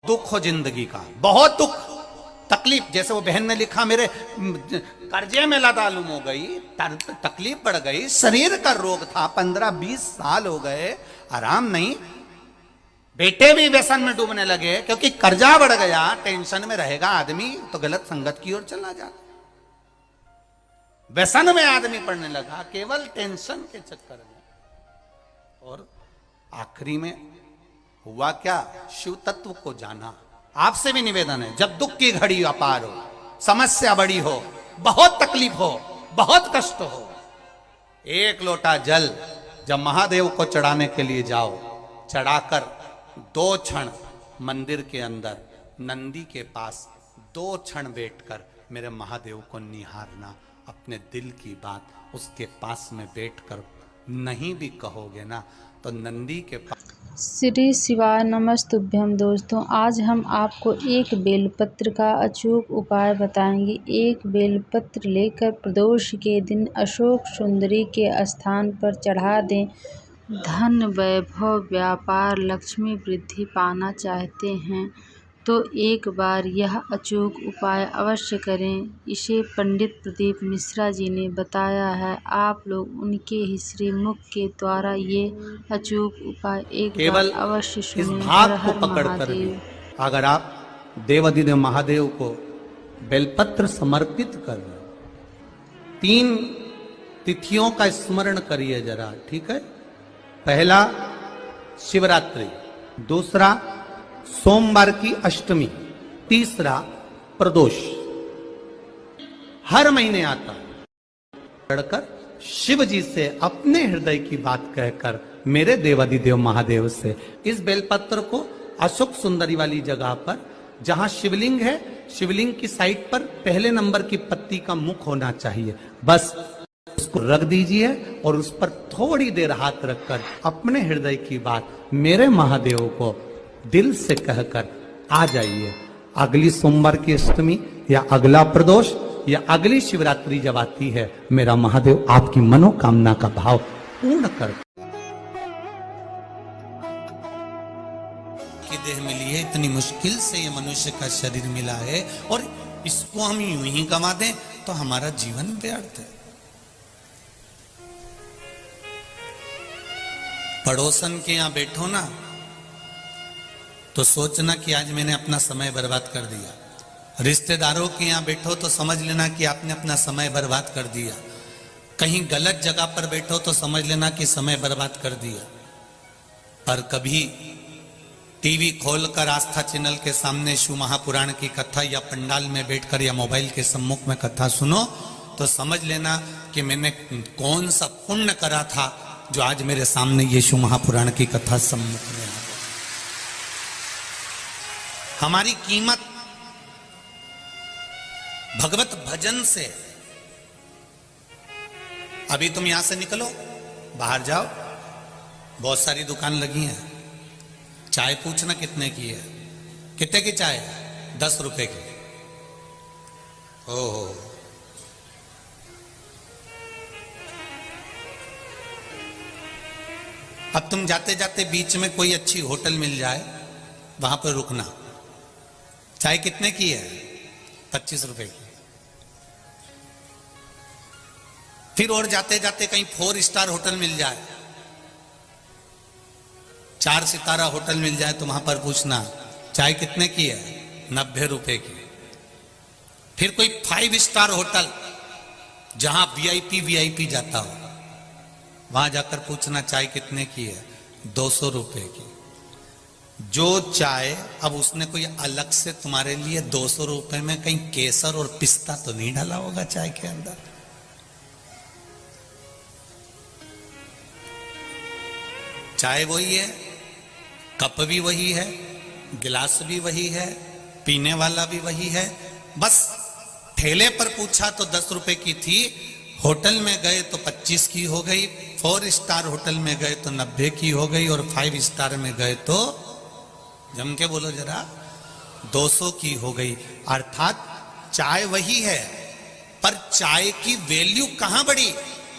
दुख हो जिंदगी का, बहुत दुख तकलीफ। जैसे वो बहन ने लिखा, मेरे कर्जे में लदालुम हो गई, तकलीफ बढ़ गई, शरीर का रोग था, 15-20 साल हो गए, आराम नहीं, बेटे भी व्यसन में डूबने लगे क्योंकि कर्जा बढ़ गया। टेंशन में रहेगा आदमी तो गलत संगत की ओर चला जाता, व्यसन में आदमी पड़ने लगा केवल टेंशन के चक्कर में। और आखिरी में हुआ क्या, शिव तत्व को जाना। आपसे भी निवेदन है, जब दुख की घड़ी अपार हो, समस्या बड़ी हो, बहुत तकलीफ हो, बहुत कष्ट हो, एक लोटा जल जब महादेव को चढ़ाने के लिए जाओ, चढ़ाकर 2 क्षण मंदिर के अंदर नंदी के पास 2 क्षण बैठकर मेरे महादेव को निहारना। अपने दिल की बात उसके पास में बैठकर नहीं भी कहोगे ना तो नंदी के पास। श्री शिवाय नमस्तुभ्यम। दोस्तों, आज हम आपको एक बेलपत्र का अचूक उपाय बताएंगे। एक बेलपत्र लेकर प्रदोष के दिन अशोक सुंदरी के स्थान पर चढ़ा दें। धन वैभव व्यापार लक्ष्मी वृद्धि पाना चाहते हैं तो एक बार यह अचूक उपाय अवश्य करें। इसे पंडित प्रदीप मिश्रा जी ने बताया है। आप लोग उनके ही श्रीमुख के द्वारा ये अचूक उपाय एक बार अवश्य सुनें। इस भाग को पकड़कर अगर आप देवाधिदेव महादेव को बेलपत्र समर्पित कर 3 तिथियों का स्मरण करिए जरा, ठीक है। पहला शिवरात्रि, दूसरा सोमवार की अष्टमी, तीसरा प्रदोष। हर महीने आता पढ़कर शिव जी से अपने हृदय की बात कहकर मेरे देवाधिदेव महादेव से इस बेलपत्र को अशोक सुंदरी वाली जगह पर जहां शिवलिंग है, शिवलिंग की साइड पर पहले नंबर की पत्ती का मुख होना चाहिए, बस उसको रख दीजिए और उस पर थोड़ी देर हाथ रखकर अपने हृदय की बात मेरे महादेव को दिल से कहकर आ जाइए। अगली सोमवार की अष्टमी या अगला प्रदोष या अगली शिवरात्रि जब आती है, मेरा महादेव आपकी मनोकामना का भाव पूर्ण कर की देह मिली है। इतनी मुश्किल से ये मनुष्य का शरीर मिला है और इसको हम यूं ही गंवा दें तो हमारा जीवन व्यर्थ है। पड़ोसन के यहां बैठो ना तो सोचना कि आज मैंने अपना समय बर्बाद कर दिया। रिश्तेदारों के यहां बैठो तो समझ लेना कि आपने अपना समय बर्बाद कर दिया। कहीं गलत जगह पर बैठो तो समझ लेना कि समय बर्बाद कर दिया। पर कभी टीवी खोलकर आस्था चैनल के सामने शिव महापुराण की कथा या पंडाल में बैठकर या मोबाइल के सम्मुख में कथा सुनो तो समझ लेना कि मैंने कौन सा पुण्य करा था जो आज मेरे सामने ये शिव महापुराण की कथा सम्मुख में। हमारी कीमत भगवत भजन से। अभी तुम यहां से निकलो, बाहर जाओ, बहुत सारी दुकान लगी हैं। चाय पूछना कितने की है, कितने की चाय? 10 रुपए की। ओहो, अब तुम जाते जाते बीच में कोई अच्छी होटल मिल जाए, वहां पर रुकना। चाय कितने की है? 25 रुपए की। फिर और जाते जाते कहीं 4 स्टार होटल मिल जाए, 4 सितारा होटल मिल जाए तो वहां पर पूछना चाय कितने की है? 90 रुपए की। फिर कोई 5 स्टार होटल जहां वीआईपी जाता हो, वहां जाकर पूछना चाय कितने की है? 200 रुपए की। जो चाय, अब उसने कोई अलग से तुम्हारे लिए 200 रुपए में कहीं केसर और पिस्ता तो नहीं डाला होगा चाय के अंदर। चाय वही है, कप भी वही है, गिलास भी वही है, पीने वाला भी वही है, बस ठेले पर पूछा तो 10 रुपए की थी, होटल में गए तो 25 की हो गई, 4 स्टार होटल में गए तो 90 की हो गई और 5 स्टार में गए तो जम के बोलो जरा 200 की हो गई। अर्थात चाय वही है, पर चाय की वैल्यू कहां बढ़ी?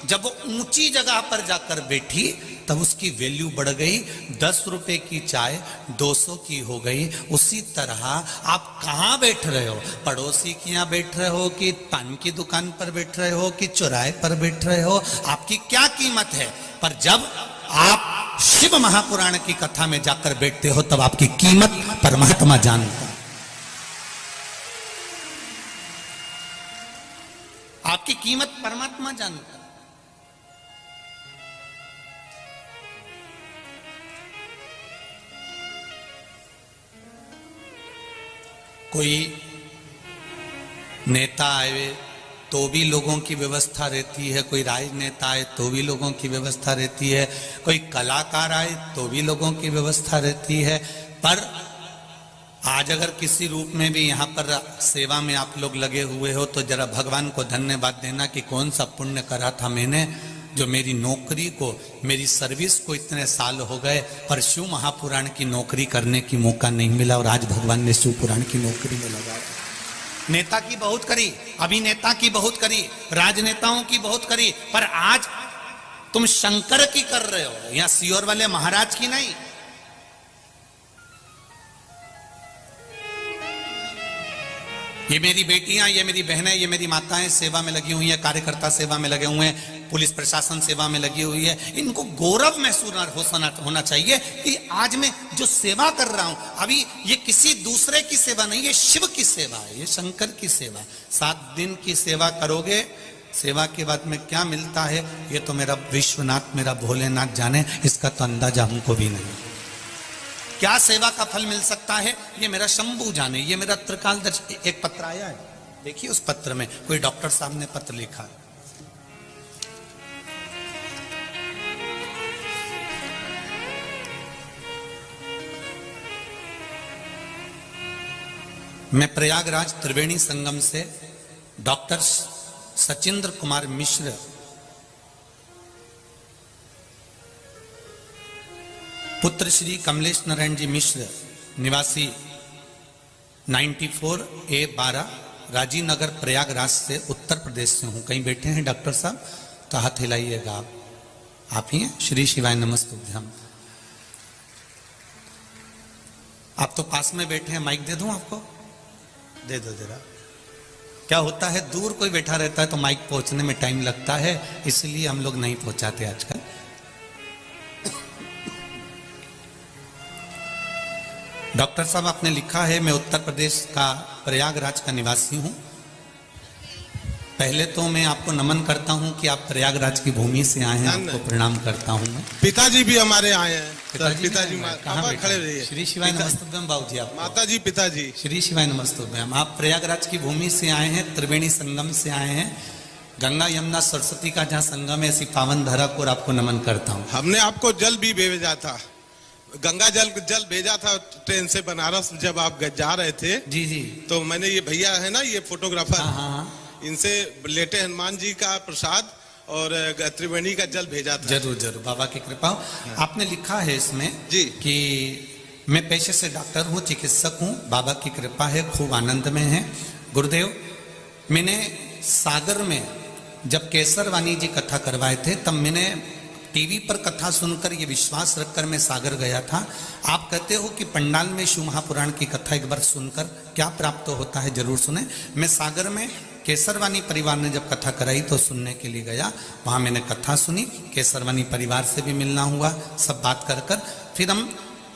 जब वो ऊंची जगह पर जाकर बैठी तब उसकी वैल्यू बढ़ गई। 10 रुपए की चाय 200 की हो गई। उसी तरह आप कहाँ बैठ रहे हो, पड़ोसी के यहाँ बैठ रहे हो कि पान की दुकान पर बैठ रहे हो कि चौराहे पर बैठ रहे हो, आपकी क्या कीमत है। पर जब आप शिव महापुराण की कथा में जाकर बैठते हो तब आपकी कीमत परमात्मा जानता है। आपकी कीमत परमात्मा जानता है। कोई नेता आए तो भी लोगों की व्यवस्था रहती है, कोई राजनेता आए तो भी लोगों की व्यवस्था रहती है, कोई कलाकार आए तो भी लोगों की व्यवस्था रहती है। पर आज अगर किसी रूप में भी यहाँ पर सेवा में आप लोग लगे हुए हो तो जरा भगवान को धन्यवाद देना कि कौन सा पुण्य करा था मैंने, जो मेरी नौकरी को, मेरी सर्विस को इतने साल हो गए पर शिव महापुराण की नौकरी करने की मौका नहीं मिला और आज भगवान ने शिव पुराण की नौकरी में लगाया। नेता की बहुत करी, अभिनेता की बहुत करी, राजनेताओं की बहुत करी, पर आज तुम शंकर की कर रहे हो, यहां सियोर वाले महाराज की नहीं। ये मेरी बेटियां, ये मेरी बहनें, ये मेरी माताएं सेवा में लगी हुई हैं, कार्यकर्ता सेवा में लगे हुए हैं, पुलिस प्रशासन सेवा में लगी हुई है। इनको गौरव महसूस होना चाहिए कि आज मैं जो सेवा कर रहा हूं, अभी ये किसी दूसरे की सेवा नहीं, ये शिव की सेवा है, ये शंकर की सेवा। 7 दिन की सेवा करोगे, सेवा के बाद में क्या मिलता है ये तो मेरा विश्वनाथ, मेरा भोलेनाथ जाने, इसका तो अंदाजा हमको भी नहीं। क्या सेवा का फल मिल सकता है ये मेरा शंभू जाने, ये मेरा त्रिकालदर्शी। एक पत्र आया है, देखिए उस पत्र में कोई डॉक्टर साहब ने पत्र लिखा है। मैं प्रयागराज त्रिवेणी संगम से डॉक्टर सचिंद्र कुमार मिश्र पुत्र श्री कमलेश नारायण जी मिश्र निवासी 94A12 राजीव नगर प्रयागराज से उत्तर प्रदेश से हूं। कहीं बैठे हैं डॉक्टर साहब तो हाथ हिलाइएगा। आप ही हैं? श्री शिवाय नमस्तुभ्यम। आप तो पास में बैठे हैं, माइक दे दूं आपको? दे दो जरा। क्या होता है, दूर कोई बैठा रहता है तो माइक पहुंचने में टाइम लगता है, इसलिए हम लोग नहीं पहुंचाते आजकल। डॉक्टर साहब आपने लिखा है, मैं उत्तर प्रदेश का प्रयागराज का निवासी हूं। पहले तो मैं आपको नमन करता हूं कि आप प्रयागराज की भूमि से आए हैं, आपको प्रणाम करता हूं मैं। पिताजी भी हमारे आए हैं। पिताजी कहाँ खड़े रहिए। श्री शिवाय नमस्तुभ्यम बाबूजी। आप माताजी पिताजी श्री शिवाय नमस्तुभ्यम। आप प्रयागराज की भूमि से आए हैं, त्रिवेणी संगम से आए हैं, गंगा यमुना सरस्वती का जहाँ संगम है, ऐसी पावन धरा को आपको नमन करता हूँ। हमने आपको जल भी भेजा था, गंगा जल भेजा था ट्रेन से बनारस, जब आप जा रहे थे। जी जी। तो मैंने ये भैया है ना, ये फोटोग्राफर, हाँ। इनसे लेटे हनुमान जी का प्रसाद और त्रिवेणी का जल भेजा था। जरूर जरूर, बाबा की कृपा। हाँ। आपने लिखा है इसमें जी कि मैं पेशे से डॉक्टर हूँ, चिकित्सक हूँ, बाबा की कृपा है, खूब आनंद में है। गुरुदेव, मैंने सागर में जब केसरवानी जी कथा करवाए थे तब मैंने टीवी पर कथा सुनकर ये विश्वास रखकर मैं सागर गया था। आप कहते हो कि पंडाल में शिव महापुराण की कथा एक बार सुनकर क्या प्राप्त होता है, जरूर सुने। मैं सागर में केसरवानी परिवार ने जब कथा कराई तो सुनने के लिए गया, वहाँ मैंने कथा सुनी, केसरवानी परिवार से भी मिलना हुआ, सब बात कर फिर हम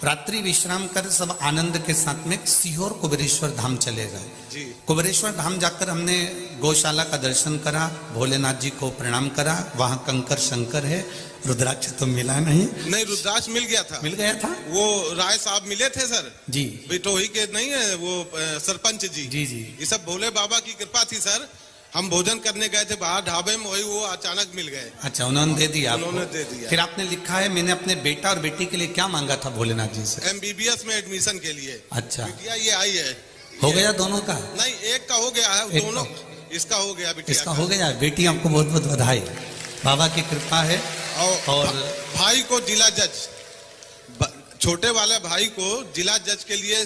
रात्रि विश्राम कर सब आनंद के साथ में सीहोर कुबेरेश्वर धाम चले गए। कुबेरेश्वर धाम जाकर हमने गौशाला का दर्शन करा, भोलेनाथ जी को प्रणाम करा। वहां कंकर शंकर है, रुद्राक्ष तो मिला नहीं। रुद्राक्ष मिल गया था। मिल गया था। वो राय साहब मिले थे सर जी, बिटोही के नहीं है वो सरपंच जी। जी जी। ये सब भोले बाबा की कृपा थी सर। हम भोजन करने गए थे बाहर ढाबे में, वही वो अचानक मिल गए। अच्छा, उन्होंने दे दिया। उन्होंने दे दिया। फिर आपने लिखा है, मैंने अपने बेटा और बेटी के लिए क्या मांगा था भोलेनाथ जी से? MBBS में एडमिशन के लिए। अच्छा, बिटिया ये आई है। हो गया दोनों का? नहीं, एक का हो गया है, दोनों इसका हो गया, बिटिया इसका हो गया। बेटी आपको बहुत बहुत बधाई, बाबा की कृपा है। और भाई को जिला जज, छोटे वाले भाई को जिला जज के लिए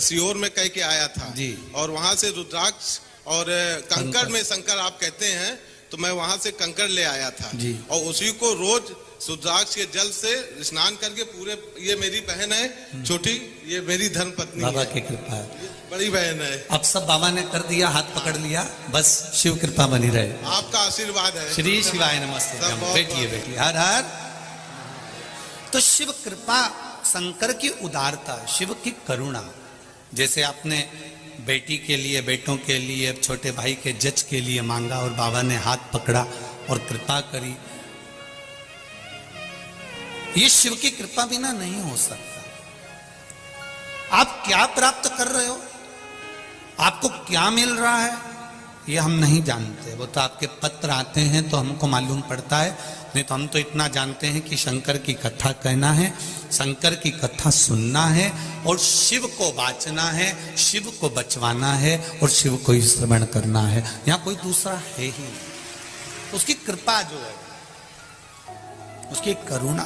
सीहोर में कह के आया था जी। और वहां से रुद्राक्ष और कंकड़ में शंकर आप कहते हैं, तो मैं वहां से कंकड़ ले आया था जी। और उसी को रोज रुद्राक्ष के जल से स्नान करके पूरे, ये मेरी बहन है छोटी, ये मेरी धर्म पत्नी बाबा है, की कृपा है, बड़ी बहन है। अब सब बाबा ने कर दिया, हाथ पकड़ लिया, बस शिव कृपा बनी रहे। आपका आशीर्वाद है। श्री शिवाय नमस्ते। सब बहुत बैठिए बैठिए, हर हर। तो शिव कृपा, शंकर की उदारता, शिव की करुणा। जैसे आपने बेटी के लिए, बेटों के लिए, छोटे भाई के जज के लिए मांगा और बाबा ने हाथ पकड़ा और कृपा करी, ये शिव की कृपा बिना नहीं हो सकता। आप क्या प्राप्त कर रहे हो, आपको क्या मिल रहा है, ये हम नहीं जानते। वो तो आपके पत्र आते हैं तो हमको मालूम पड़ता है, नहीं तो हम तो इतना जानते हैं कि शंकर की कथा कहना है, शंकर की कथा सुनना है और शिव को बाँचना है, शिव को बचवाना है और शिव को ही श्रवण करना है। यहाँ कोई दूसरा है ही नहीं। उसकी कृपा जो है, उसकी करुणा।